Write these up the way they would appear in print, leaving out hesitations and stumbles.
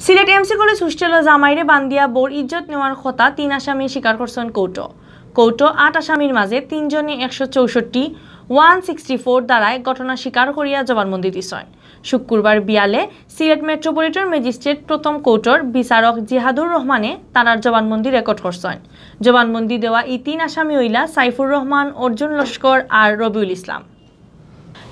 Sylhet MC college হোস্টেলে জামাইরে বান্দিয়া bore ইজ্জত নেওয়ার কথা 3 আসামি স্বীকার করছেন কৌটো 8 আসামির মাঝে 3 জনে 164 দ্বারায় ঘটনা স্বীকার করিয়া জবানবন্দি দিছেন। শুক্রবার বিয়ালে সিলেট মেট্রোপলিটন ম্যাজিস্ট্রেট প্রথম কোর্টের বিচারক জিহাদুর রহমানে তারার জবানবন্দি রেকর্ড করছেন। জবানবন্দি দেওয়া এই 3 আসামি হইলা সাইফুর রহমান, অর্জুন লস্কর আর রবিউল ইসলাম।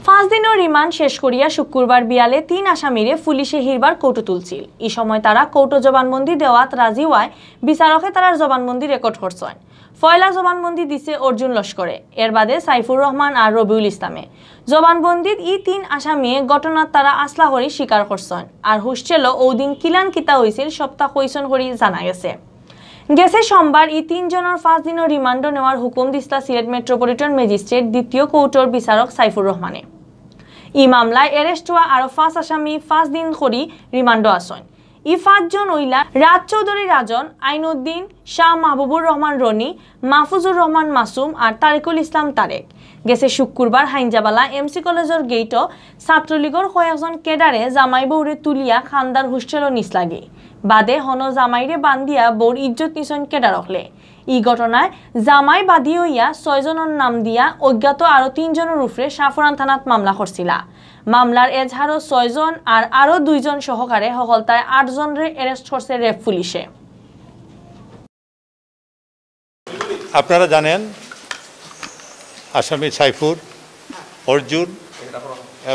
5 দিনের রিমান্ড শেষ করিয়া শুক্রবার বিয়ালে 3 আসামিরে পুলিশে হিরবার কোর্টে তুলছিল। এই সময় তারা কোর্টে জবানবন্দি দেওয়াত রাজি হওয়ায় বিচারকে তারার জবানবন্দি রেকর্ড করছেন। পয়লা জবানবন্দি দিছে অর্জুন লস্করে, এর বাদে সাইফুর রহমান আর রবিউল ইসলামে। জবানবন্দিত এই 3 আসামিয়ে ঘটনার তারা আসলা করি স্বীকার করছেন। আর হোস্টেলও ওদিন কিলান কিতা হয়েছিল সপ্তাহ কইসন করি জানা গেছে সোমবার এই 3 জনের 5 দিনের রিমান্ড নেওয়ার হুকুম দিছলা সিলেট মেট্রোপলিটন ম্যাজিস্ট্রেট দ্বিতীয় কোর্টের বিচারক সাইফুর রহমানে। এই মামলায় এরেস্ট হওয়া আরো 5 আসামি 5 দিন করি রিমান্ড আসেন। এই 5 জন হইলা রাজ চৌধুরী রাজন, আইনুদ্দিন, শাহ মাহবুবুর রহমান রনি, মাহফুজুর রহমান মাসুম আর তারিকুল ইসলাম তারেক। গেছে শুক্রবার হাইনজাবালা এমসি কলেজের গেইটও ছাত্রলীগের কয়েকজন কেডারে জামাই বউরে তুলিয়া খান্দার হোস্টেলও নিচ লাগে। বাদে হন জামাইরে বান্দিয়া বউর ইজ্জত নিছন কেডা রখলে। এই ঘটনায় জামাই বাদী হইয়া 6 জনের নাম দিয়া অজ্ঞাত আরো 3 জনের উপরে সাফরান থানাত মামলা করছিলা। মামলার এজাহারও 6 জন আর আরো 2 জন সহকারে হকলতায় 8 জনরে এরেস্ট করছে রেপ পুলিশে। আপনারা জানেন আসামি সাইফুর, অর্জুন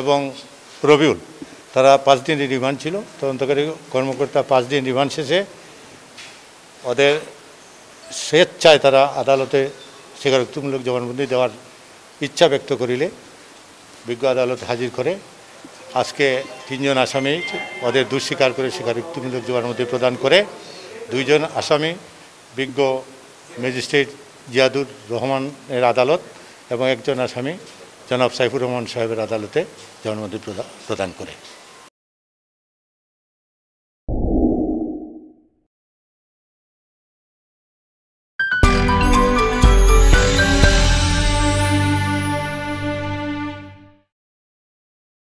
এবং রবিউল তারা 5 দিন রিমান্ড ছিল। তদন্তকারী কর্মকর্তা 5 দিন রিমান্ড শেষে ওদের স্বেচ্ছায় তারা আদালতে স্বীকারোক্তিমূলক জবানবন্দি দেওয়ার ইচ্ছা ব্যক্ত করিলে বিজ্ঞ আদালত হাজির করে আজকে 3 জন আসামি ওদের দোষ স্বীকার করে স্বীকারোক্তিমূলক জবানবন্দি প্রদান করে 2 জন আসামি বিজ্ঞ ম্যাজিস্ট্রেট জিয়াদুর রহমানের আদালত এবং 1 জন আসামি জনাব সাইফুর রহমান সাহেবের আদালতে জবানবন্দি প্রদান করে।